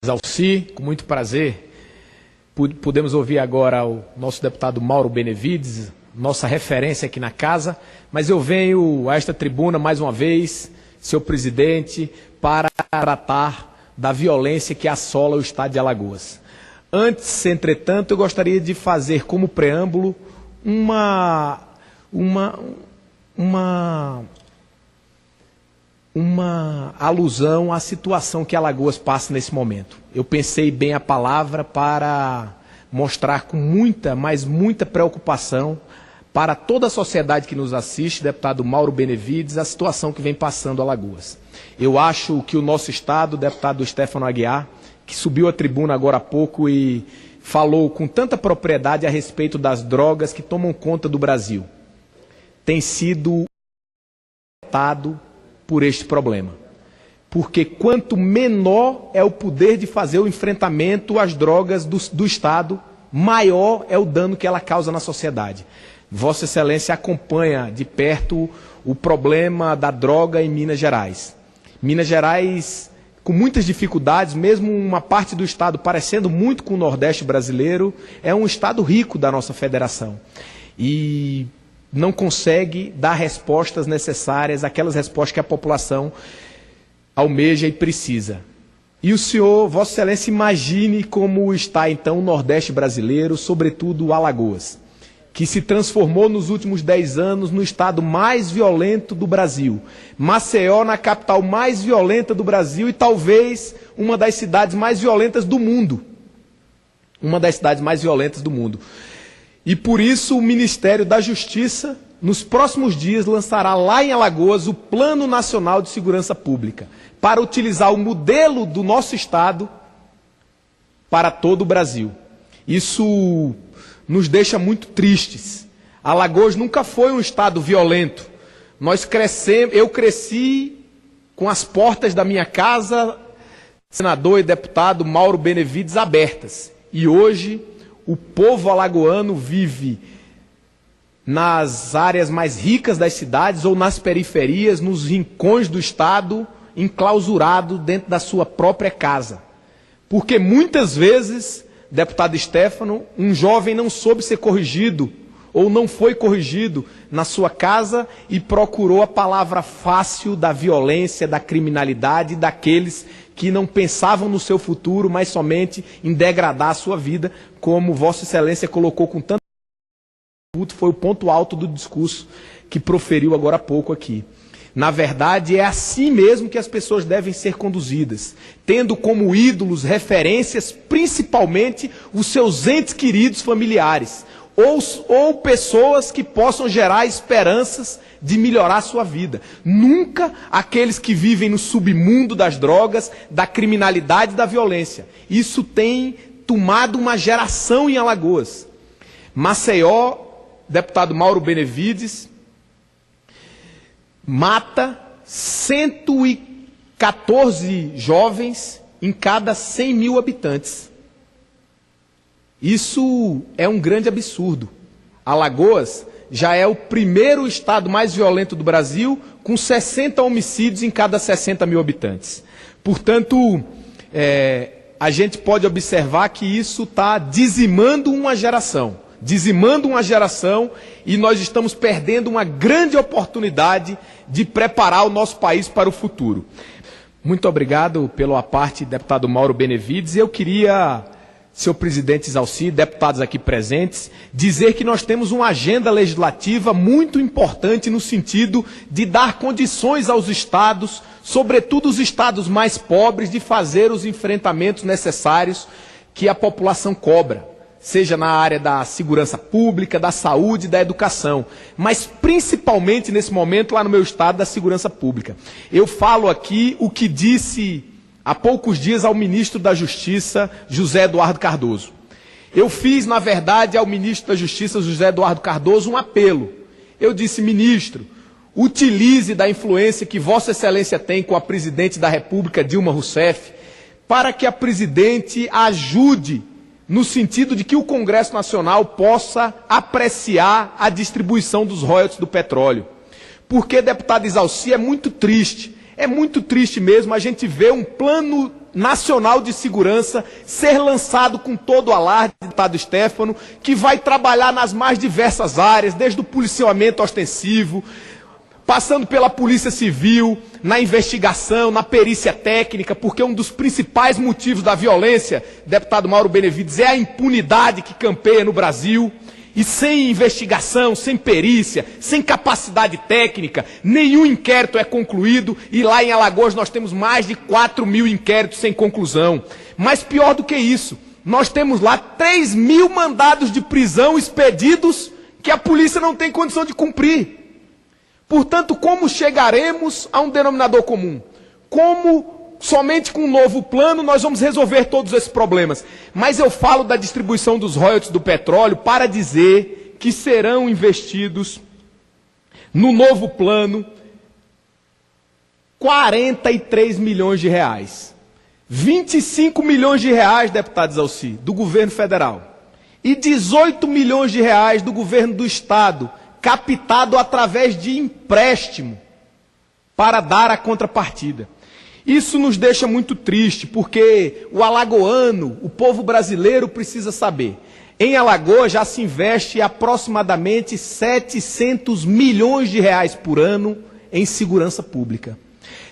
Alci, com muito prazer, podemos ouvir agora o nosso deputado Mauro Benevides, nossa referência aqui na casa, mas eu venho a esta tribuna mais uma vez, senhor presidente, para tratar da violência que assola o estado de Alagoas. Antes, entretanto, eu gostaria de fazer como preâmbulo uma alusão à situação que Alagoas passa nesse momento. Eu pensei bem a palavra para mostrar com muita, mas muita preocupação para toda a sociedade que nos assiste, deputado Mauro Benevides, a situação que vem passando Alagoas. Eu acho que o nosso estado, deputado Stefano Aguiar, que subiu à tribuna agora há pouco e falou com tanta propriedade a respeito das drogas que tomam conta do Brasil, tem sido afetado por este problema. Porque quanto menor é o poder de fazer o enfrentamento às drogas do Estado, maior é o dano que ela causa na sociedade. Vossa Excelência acompanha de perto o problema da droga em Minas Gerais. Minas Gerais, com muitas dificuldades, mesmo uma parte do Estado parecendo muito com o Nordeste brasileiro, é um Estado rico da nossa federação. E não consegue dar respostas necessárias, aquelas respostas que a população almeja e precisa. E o senhor, Vossa Excelência, imagine como está então o Nordeste brasileiro, sobretudo Alagoas, que se transformou nos últimos 10 anos no estado mais violento do Brasil. Maceió na capital mais violenta do Brasil e talvez uma das cidades mais violentas do mundo. Uma das cidades mais violentas do mundo. E por isso o Ministério da Justiça, nos próximos dias, lançará lá em Alagoas o Plano Nacional de Segurança Pública, para utilizar o modelo do nosso estado para todo o Brasil. Isso nos deixa muito tristes. Alagoas nunca foi um estado violento. Eu cresci com as portas da minha casa, senador e deputado Mauro Benevides, abertas. E hoje o povo alagoano vive nas áreas mais ricas das cidades ou nas periferias, nos rincões do estado, enclausurado dentro da sua própria casa. Porque muitas vezes, deputado Stefano, um jovem não soube ser corrigido ou não foi corrigido na sua casa e procurou a palavra fácil da violência, da criminalidade, daqueles que não pensavam no seu futuro, mas somente em degradar a sua vida, como Vossa Excelência colocou com tanto foi o ponto alto do discurso que proferiu agora há pouco aqui. Na verdade, é assim mesmo que as pessoas devem ser conduzidas, tendo como ídolos, referências, principalmente os seus entes queridos familiares, ou pessoas que possam gerar esperanças de melhorar a sua vida. Nunca aqueles que vivem no submundo das drogas, da criminalidade e da violência. Isso tem tomado uma geração em Alagoas. Maceió, deputado Mauro Benevides, mata 114 jovens em cada 100 mil habitantes. Isso é um grande absurdo. Alagoas já é o primeiro estado mais violento do Brasil, com 60 homicídios em cada 60 mil habitantes. Portanto, a gente pode observar que isso está dizimando uma geração. E nós estamos perdendo uma grande oportunidade de preparar o nosso país para o futuro. Muito obrigado pela parte, deputado Mauro Benevides. Eu queria, senhor presidente Alci, deputados aqui presentes, dizer que nós temos uma agenda legislativa muito importante no sentido de dar condições aos estados, sobretudo os estados mais pobres, de fazer os enfrentamentos necessários que a população cobra, seja na área da segurança pública, da saúde, da educação, mas principalmente nesse momento lá no meu estado da segurança pública. Eu falo aqui o que disse há poucos dias ao ministro da Justiça, José Eduardo Cardoso. Eu fiz, na verdade, ao ministro da Justiça, José Eduardo Cardoso, um apelo. Eu disse, ministro, utilize da influência que Vossa Excelência tem com a presidente da República, Dilma Rousseff, para que a presidente ajude no sentido de que o Congresso Nacional possa apreciar a distribuição dos royalties do petróleo. Porque, deputado Alci, é muito triste mesmo a gente ver um plano Nacional de Segurança ser lançado com todo o alarde, deputado Stefano, que vai trabalhar nas mais diversas áreas, desde o policiamento ostensivo, passando pela Polícia Civil, na investigação, na perícia técnica, porque um dos principais motivos da violência, deputado Mauro Benevides, é a impunidade que campeia no Brasil. E sem investigação, sem perícia, sem capacidade técnica, nenhum inquérito é concluído, e lá em Alagoas nós temos mais de 4.000 inquéritos sem conclusão. Mas pior do que isso, nós temos lá 3.000 mandados de prisão expedidos que a polícia não tem condição de cumprir. Portanto, como chegaremos a um denominador comum? Como somente com um novo plano nós vamos resolver todos esses problemas? Mas eu falo da distribuição dos royalties do petróleo para dizer que serão investidos no novo plano 43 milhões de reais. 25 milhões de reais, deputado Zalci, do governo federal. E 18 milhões de reais do governo do estado, captado através de empréstimo para dar a contrapartida. Isso nos deixa muito triste, porque o alagoano, o povo brasileiro precisa saber. Em Alagoas já se investe aproximadamente 700 milhões de reais por ano em segurança pública.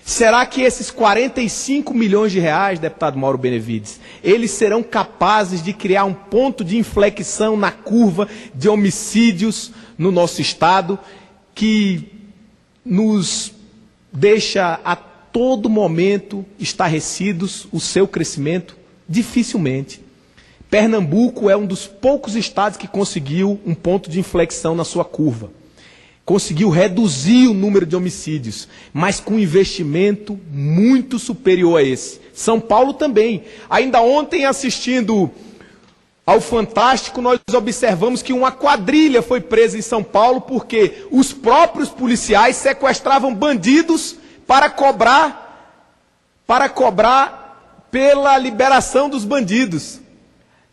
Será que esses 45 milhões de reais, deputado Mauro Benevides, eles serão capazes de criar um ponto de inflexão na curva de homicídios no nosso estado, que nos deixa a todo momento estarrecidos o seu crescimento? Dificilmente. Pernambuco é um dos poucos estados que conseguiu um ponto de inflexão na sua curva. Conseguiu reduzir o número de homicídios, mas com investimento muito superior a esse. São Paulo também. Ainda ontem, assistindo ao Fantástico, nós observamos que uma quadrilha foi presa em São Paulo porque os próprios policiais sequestravam bandidos para cobrar pela liberação dos bandidos.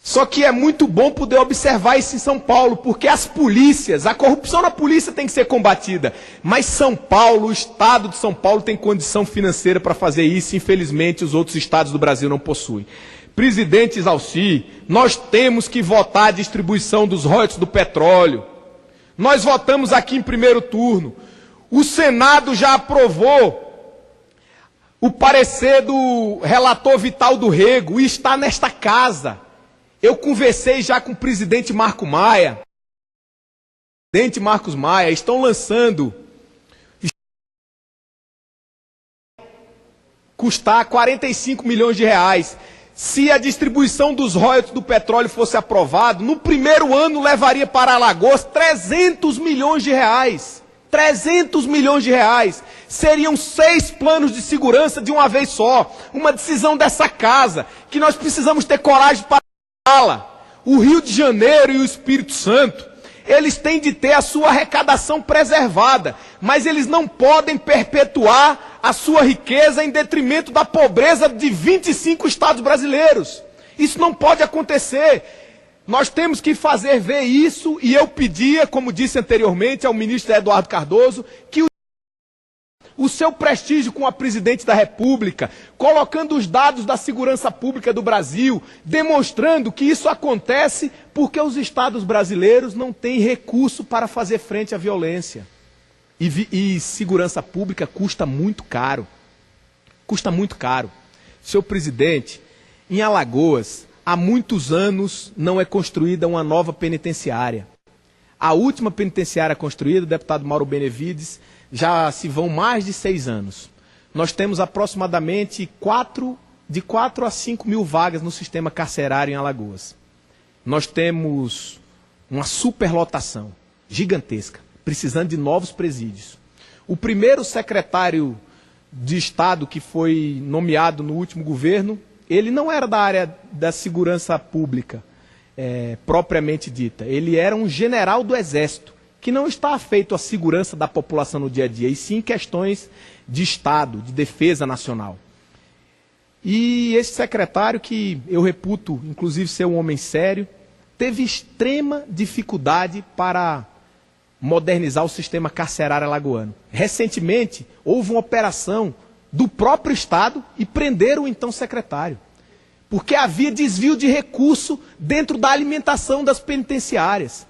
Só que é muito bom poder observar isso em São Paulo, porque as polícias, a corrupção na polícia tem que ser combatida, mas São Paulo, o estado de São Paulo tem condição financeira para fazer isso, infelizmente os outros estados do Brasil não possuem. Presidente Zalci, nós temos que votar a distribuição dos royalties do petróleo. Nós votamos aqui em primeiro turno. O Senado já aprovou o parecer do relator Vital do Rego e está nesta casa. Eu conversei já com o presidente Marco Maia. O presidente Marcos Maia estão lançando custar 45 milhões de reais. Se a distribuição dos royalties do petróleo fosse aprovado, no primeiro ano levaria para Alagoas 300 milhões de reais. 300 milhões de reais. Seriam 6 planos de segurança de uma vez só. Uma decisão dessa casa, que nós precisamos ter coragem para fala. O Rio de Janeiro e o Espírito Santo, eles têm de ter a sua arrecadação preservada, mas eles não podem perpetuar a sua riqueza em detrimento da pobreza de 25 estados brasileiros. Isso não pode acontecer. Nós temos que fazer ver isso, e eu pedia, como disse anteriormente ao ministro Eduardo Cardoso, que o seu prestígio com a presidente da República, colocando os dados da segurança pública do Brasil, demonstrando que isso acontece porque os estados brasileiros não têm recurso para fazer frente à violência. E segurança pública custa muito caro. Custa muito caro. Senhor presidente, em Alagoas, há muitos anos não é construída uma nova penitenciária. A última penitenciária construída, o deputado Mauro Benevides, já se vão mais de 6 anos. Nós temos aproximadamente de 4 a 5 mil vagas no sistema carcerário em Alagoas. Nós temos uma superlotação gigantesca, precisando de novos presídios. O primeiro secretário de Estado que foi nomeado no último governo, ele não era da área da segurança pública, propriamente dita. Ele era um general do Exército, que não está afeito à segurança da população no dia a dia, e sim questões de Estado, de defesa nacional. E esse secretário, que eu reputo, inclusive, ser um homem sério, teve extrema dificuldade para modernizar o sistema carcerário alagoano. Recentemente, houve uma operação do próprio Estado e prenderam o então secretário. Porque havia desvio de recurso dentro da alimentação das penitenciárias.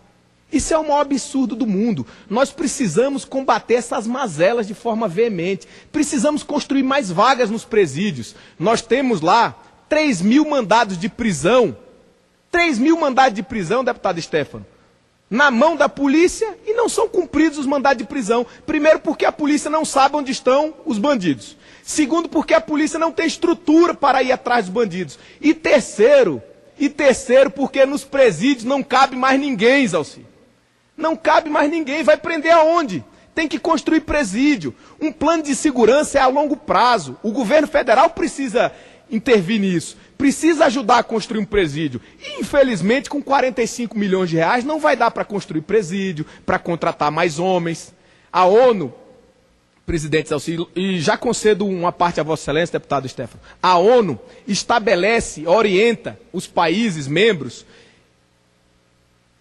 Isso é o maior absurdo do mundo. Nós precisamos combater essas mazelas de forma veemente. Precisamos construir mais vagas nos presídios. Nós temos lá 3.000 mandados de prisão. 3.000 mandados de prisão, deputado Stefano, na mão da polícia, e não são cumpridos os mandados de prisão. Primeiro, porque a polícia não sabe onde estão os bandidos. Segundo, porque a polícia não tem estrutura para ir atrás dos bandidos. E terceiro, porque nos presídios não cabe mais ninguém, Zalci. Não cabe mais ninguém. Vai prender aonde? Tem que construir presídio. Um plano de segurança é a longo prazo. O governo federal precisa intervir nisso. Precisa ajudar a construir um presídio. E, infelizmente, com 45 milhões de reais, não vai dar para construir presídio, para contratar mais homens. A ONU, presidente Zalci, e já concedo uma parte a Vossa Excelência, deputado Stefano, a ONU estabelece, orienta os países membros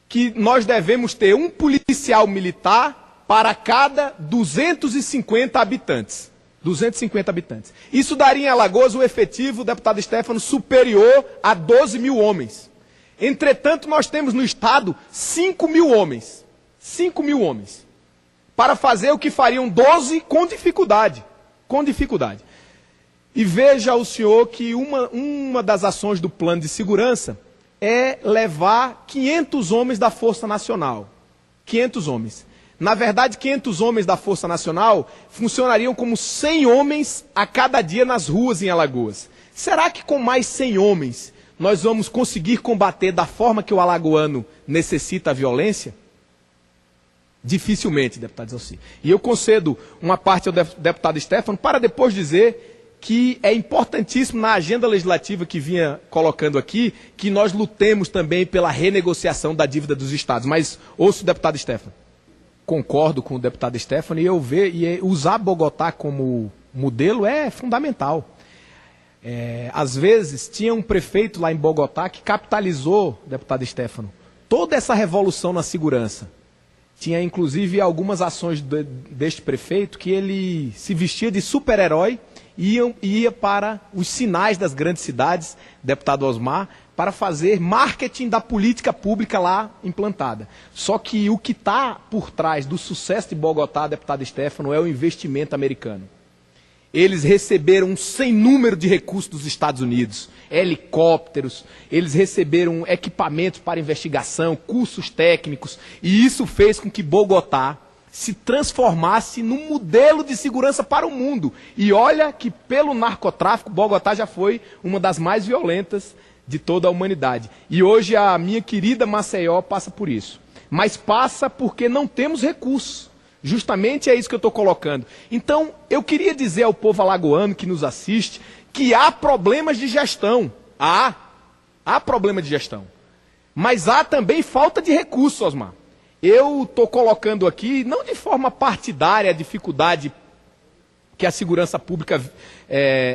que nós devemos ter um policial militar para cada 250 habitantes. 250 habitantes. Isso daria em Alagoas um efetivo, deputado Stefano, superior a 12 mil homens. Entretanto, nós temos no estado 5 mil homens. 5 mil homens. Para fazer o que fariam 12 com dificuldade. Com dificuldade. E veja o senhor que uma das ações do plano de segurança é levar 500 homens da Força Nacional. 500 homens. Na verdade, 500 homens da Força Nacional funcionariam como 100 homens a cada dia nas ruas em Alagoas. Será que com mais 100 homens nós vamos conseguir combater da forma que o alagoano necessita a violência? Dificilmente, deputado Zalci. E eu concedo uma parte ao deputado Stefano para depois dizer que é importantíssimo na agenda legislativa que vinha colocando aqui, que nós lutemos também pela renegociação da dívida dos estados. Mas ouço o deputado Stefano. Concordo com o deputado Stefano e usar Bogotá como modelo é fundamental. Às vezes, tinha um prefeito lá em Bogotá que capitalizou, deputado Stefano, toda essa revolução na segurança. Tinha, inclusive, algumas ações deste prefeito que ele se vestia de super-herói e ia para os sinais das grandes cidades, deputado Osmar, para fazer marketing da política pública lá implantada. Só que o que está por trás do sucesso de Bogotá, deputado Stefano, é o investimento americano. Eles receberam um sem número de recursos dos Estados Unidos, helicópteros, eles receberam equipamentos para investigação, cursos técnicos, e isso fez com que Bogotá se transformasse num modelo de segurança para o mundo. E olha que pelo narcotráfico, Bogotá já foi uma das mais violentas de toda a humanidade. E hoje a minha querida Maceió passa por isso. Mas passa porque não temos recursos. Justamente é isso que eu estou colocando. Então, eu queria dizer ao povo alagoano que nos assiste que há problemas de gestão. Há problema de gestão. Mas há também falta de recursos, Osmar. Eu estou colocando aqui, não de forma partidária, a dificuldade que a segurança pública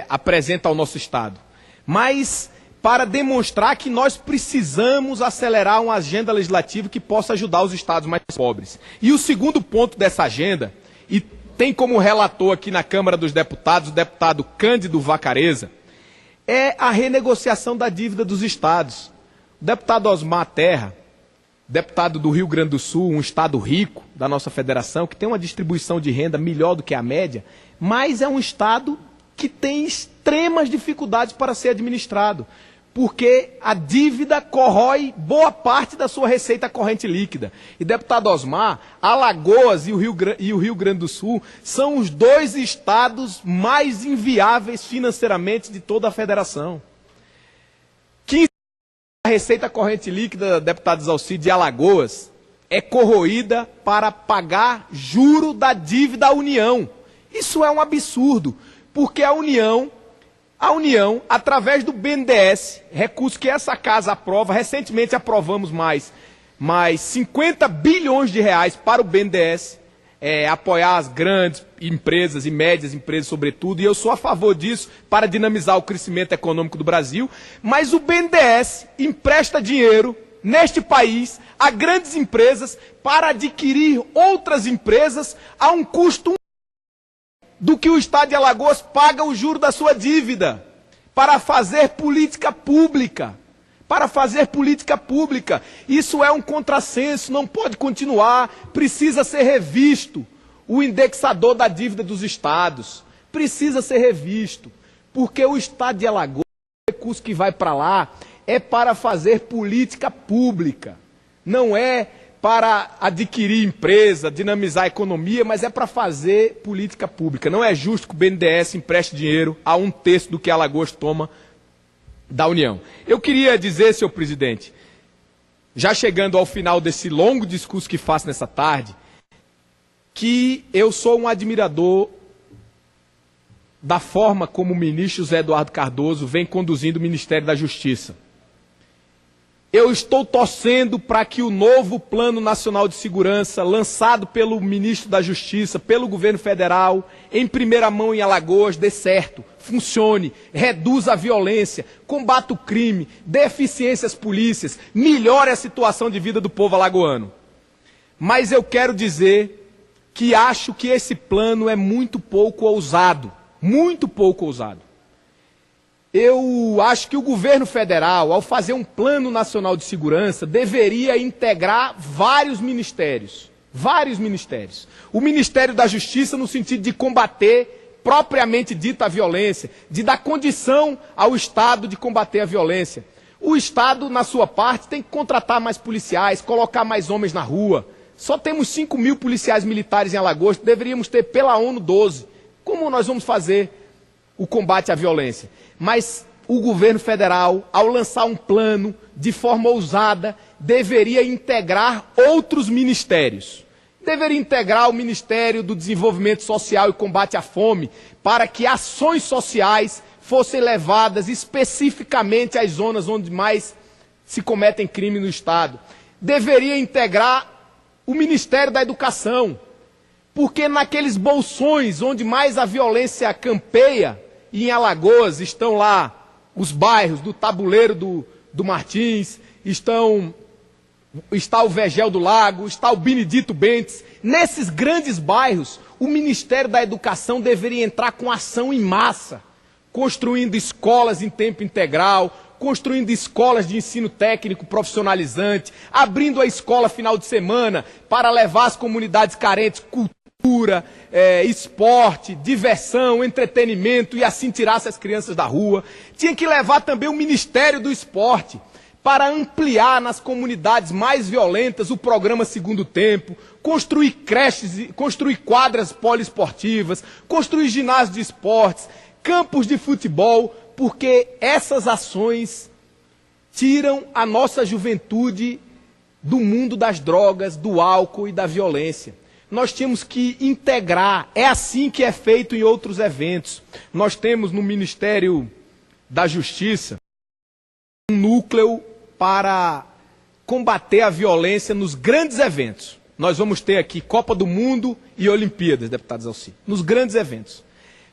apresenta ao nosso Estado, mas para demonstrar que nós precisamos acelerar uma agenda legislativa que possa ajudar os estados mais pobres. E o segundo ponto dessa agenda, e tem como relator aqui na Câmara dos Deputados o deputado Cândido Vacareza, é a renegociação da dívida dos estados. O deputado Osmar Terra, deputado do Rio Grande do Sul, um estado rico da nossa federação, que tem uma distribuição de renda melhor do que a média, mas é um estado que tem extremas dificuldades para ser administrado, porque a dívida corrói boa parte da sua receita corrente líquida. E, deputado Osmar, Alagoas e o Rio Grande do Sul são os dois estados mais inviáveis financeiramente de toda a federação. 15% da receita corrente líquida, deputado Zalci, de Alagoas é corroída para pagar juro da dívida à União. Isso é um absurdo, porque a União, através do BNDES, recurso que essa casa aprova, recentemente aprovamos mais 50 bilhões de reais para o BNDES, apoiar as grandes empresas e médias empresas, sobretudo, e eu sou a favor disso para dinamizar o crescimento econômico do Brasil, mas o BNDES empresta dinheiro neste país a grandes empresas para adquirir outras empresas a um custo do que o Estado de Alagoas paga o juro da sua dívida para fazer política pública. Para fazer política pública. Isso é um contrassenso, não pode continuar, precisa ser revisto. O indexador da dívida dos estados precisa ser revisto, porque o Estado de Alagoas, o recurso que vai para lá, é para fazer política pública. Não é para adquirir empresa, dinamizar a economia, mas é para fazer política pública. Não é justo que o BNDES empreste dinheiro a 1/3 do que Alagoas toma da União. Eu queria dizer, senhor presidente, já chegando ao final desse longo discurso que faço nessa tarde, que eu sou um admirador da forma como o ministro José Eduardo Cardoso vem conduzindo o Ministério da Justiça. Eu estou torcendo para que o novo Plano Nacional de Segurança, lançado pelo ministro da Justiça, pelo governo federal, em primeira mão em Alagoas, dê certo, funcione, reduza a violência, combata o crime, dê eficiência às polícias, melhore a situação de vida do povo alagoano. Mas eu quero dizer que acho que esse plano é muito pouco ousado, muito pouco ousado. Eu acho que o governo federal, ao fazer um Plano Nacional de Segurança, deveria integrar vários ministérios. Vários ministérios. O Ministério da Justiça no sentido de combater propriamente dita a violência, de dar condição ao Estado de combater a violência. O Estado, na sua parte, tem que contratar mais policiais, colocar mais homens na rua. Só temos 5.000 policiais militares em Alagoas, deveríamos ter pela ONU 12. Como nós vamos fazer o combate à violência? Mas o governo federal, ao lançar um plano de forma ousada, deveria integrar outros ministérios. Deveria integrar o Ministério do Desenvolvimento Social e Combate à Fome, para que ações sociais fossem levadas especificamente às zonas onde mais se cometem crimes no Estado. Deveria integrar o Ministério da Educação, porque naqueles bolsões onde mais a violência campeia, e em Alagoas estão lá os bairros do Tabuleiro do Martins, está o Vegel do Lago, está o Benedito Bentes. Nesses grandes bairros, o Ministério da Educação deveria entrar com ação em massa, construindo escolas em tempo integral, construindo escolas de ensino técnico profissionalizante, abrindo a escola final de semana para levar às comunidades carentes cultura, esporte, diversão, entretenimento e assim tirasse as crianças da rua. Tinha que levar também o Ministério do Esporte para ampliar nas comunidades mais violentas o programa Segundo Tempo, construir creches, construir quadras poliesportivas, construir ginásios de esportes, campos de futebol, porque essas ações tiram a nossa juventude do mundo das drogas, do álcool e da violência. Nós tínhamos que integrar, é assim que é feito em outros eventos. Nós temos no Ministério da Justiça um núcleo para combater a violência nos grandes eventos. Nós vamos ter aqui Copa do Mundo e Olimpíadas, deputado Zalci, nos grandes eventos.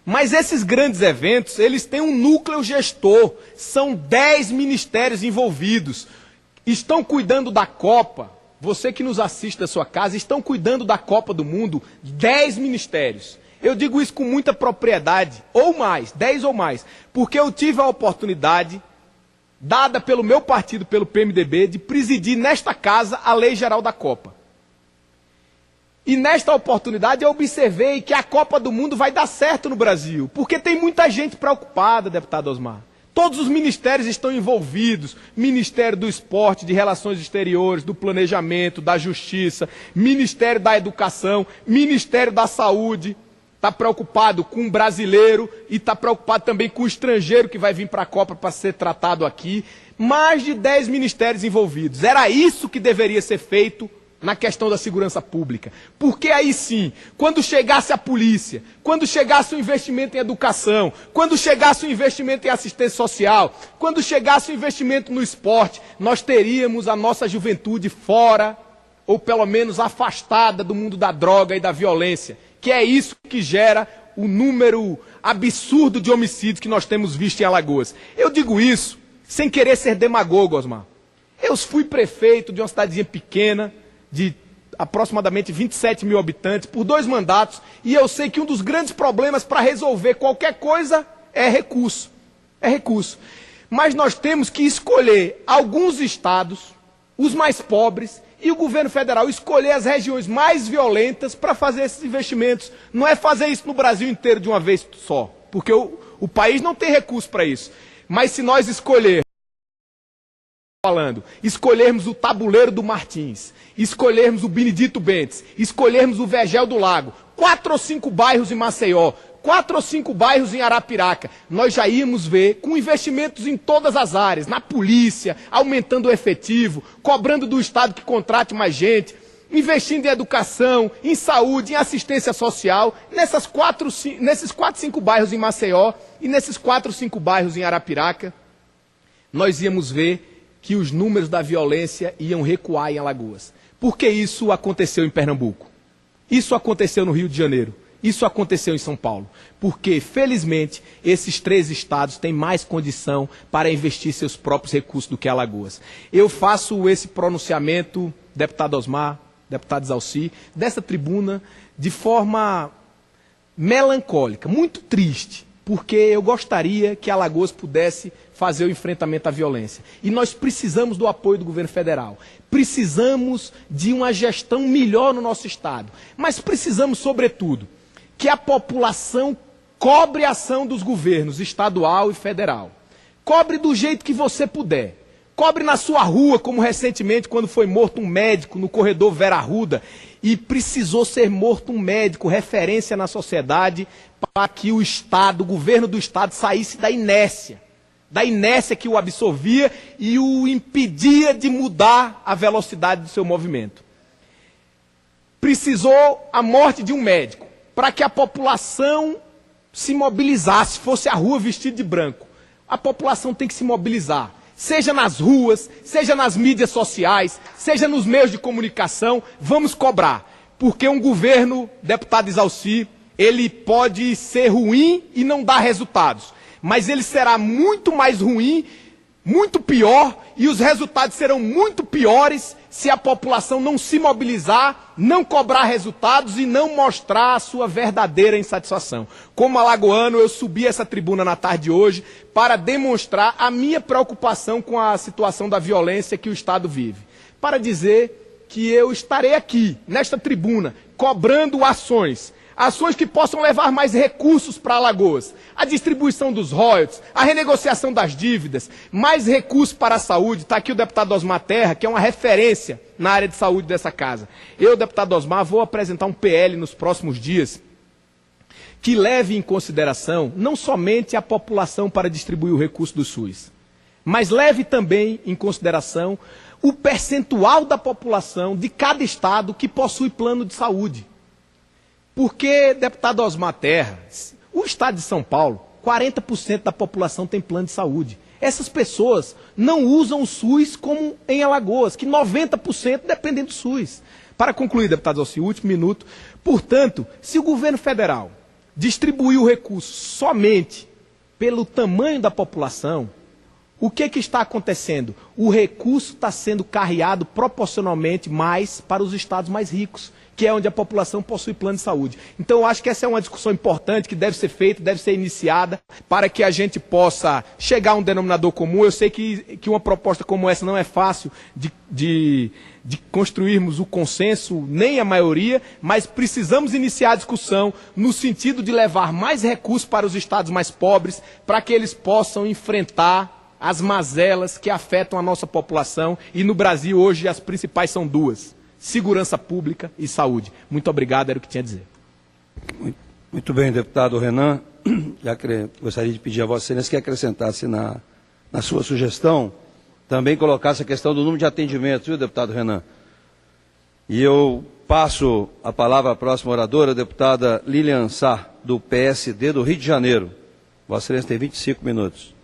Mas esses grandes eventos, eles têm um núcleo gestor, são 10 ministérios envolvidos, estão cuidando da Copa. Você que nos assiste da sua casa, estão cuidando da Copa do Mundo 10 ministérios. Eu digo isso com muita propriedade, ou mais, 10 ou mais, porque eu tive a oportunidade, dada pelo meu partido, pelo PMDB, de presidir nesta casa a Lei Geral da Copa. E nesta oportunidade eu observei que a Copa do Mundo vai dar certo no Brasil, porque tem muita gente preocupada, deputado Osmar. Todos os ministérios estão envolvidos, Ministério do Esporte, de Relações Exteriores, do Planejamento, da Justiça, Ministério da Educação, Ministério da Saúde, está preocupado com o brasileiro e está preocupado também com o estrangeiro que vai vir para a Copa para ser tratado aqui. Mais de 10 ministérios envolvidos. Era isso que deveria ser feito na questão da segurança pública. Porque aí sim, quando chegasse a polícia, quando chegasse o investimento em educação, quando chegasse o investimento em assistência social, quando chegasse o investimento no esporte, nós teríamos a nossa juventude fora, ou pelo menos afastada do mundo da droga e da violência, que é isso que gera o número absurdo de homicídios que nós temos visto em Alagoas. Eu digo isso sem querer ser demagogo, Osmar. Eu fui prefeito de uma cidadezinha pequena, de aproximadamente 27 mil habitantes, por 2 mandatos, e eu sei que um dos grandes problemas para resolver qualquer coisa é recurso. É recurso. Mas nós temos que escolher alguns estados, os mais pobres, e o governo federal escolher as regiões mais violentas para fazer esses investimentos. Não é fazer isso no Brasil inteiro de uma vez só, porque o país não tem recurso para isso. Mas se nós escolhermos o Tabuleiro do Martins, escolhermos o Benedito Bentes, escolhermos o Vegel do Lago, 4 ou 5 bairros em Maceió, 4 ou 5 bairros em Arapiraca, nós já íamos ver, com investimentos em todas as áreas, na polícia, aumentando o efetivo, cobrando do Estado que contrate mais gente, investindo em educação, em saúde, em assistência social, nesses 4 ou 5 bairros em Maceió e nesses 4 ou 5 bairros em Arapiraca, nós íamos ver que os números da violência iam recuar em Alagoas. Por que isso aconteceu em Pernambuco? Isso aconteceu no Rio de Janeiro. Isso aconteceu em São Paulo. Porque, felizmente, esses 3 estados têm mais condição para investir seus próprios recursos do que Alagoas. Eu faço esse pronunciamento, deputado Osmar, deputado Zalci, dessa tribuna, de forma melancólica, muito triste, porque eu gostaria que Alagoas pudesse fazer o enfrentamento à violência. E nós precisamos do apoio do governo federal. Precisamos de uma gestão melhor no nosso estado. Mas precisamos, sobretudo, que a população cobre a ação dos governos estadual e federal. Cobre do jeito que você puder. Cobre na sua rua, como recentemente, quando foi morto um médico no corredor Vera Arruda, e precisou ser morto um médico, referência na sociedade, para que o Estado, o governo do Estado, saísse da inércia que o absorvia e o impedia de mudar a velocidade do seu movimento. Precisou a morte de um médico, para que a população se mobilizasse, fosse à rua vestido de branco. A população tem que se mobilizar, seja nas ruas, seja nas mídias sociais, seja nos meios de comunicação, vamos cobrar. Porque um governo, deputado Zalci, ele pode ser ruim e não dar resultados, mas ele será muito mais ruim, muito pior, e os resultados serão muito piores se a população não se mobilizar, não cobrar resultados e não mostrar a sua verdadeira insatisfação. Como alagoano, eu subi essa tribuna na tarde de hoje para demonstrar a minha preocupação com a situação da violência que o Estado vive. Para dizer que eu estarei aqui, nesta tribuna, cobrando ações que possam levar mais recursos para Alagoas, a distribuição dos royalties, a renegociação das dívidas, mais recursos para a saúde. Está aqui o deputado Osmar Terra, que é uma referência na área de saúde dessa casa. Eu, deputado Osmar, vou apresentar um PL nos próximos dias que leve em consideração não somente a população para distribuir o recurso do SUS, mas leve também em consideração o percentual da população de cada estado que possui plano de saúde. Porque, deputado Osmar Terra, o estado de São Paulo, 40% da população tem plano de saúde. Essas pessoas não usam o SUS como em Alagoas, que 90% dependem do SUS. Para concluir, deputado Zalci, último minuto. Portanto, se o governo federal distribuir o recurso somente pelo tamanho da população, o que está acontecendo? O recurso está sendo carreado proporcionalmente mais para os estados mais ricos, que é onde a população possui plano de saúde. Então, eu acho que essa é uma discussão importante que deve ser feita, deve ser iniciada, para que a gente possa chegar a um denominador comum. Eu sei que uma proposta como essa não é fácil de construirmos o consenso, nem a maioria, mas precisamos iniciar a discussão no sentido de levar mais recursos para os estados mais pobres, para que eles possam enfrentar as mazelas que afetam a nossa população. E no Brasil, hoje, as principais são 2. Segurança pública e saúde. Muito obrigado, era o que tinha a dizer. Muito bem, deputado Renan. Gostaria de pedir a Vossa Excelência que acrescentasse na sua sugestão, também colocasse a questão do número de atendimentos, viu, deputado Renan? E eu passo a palavra à próxima oradora, a deputada Lilian Sá, do PSD do Rio de Janeiro. Vossa Excelência tem 25 minutos.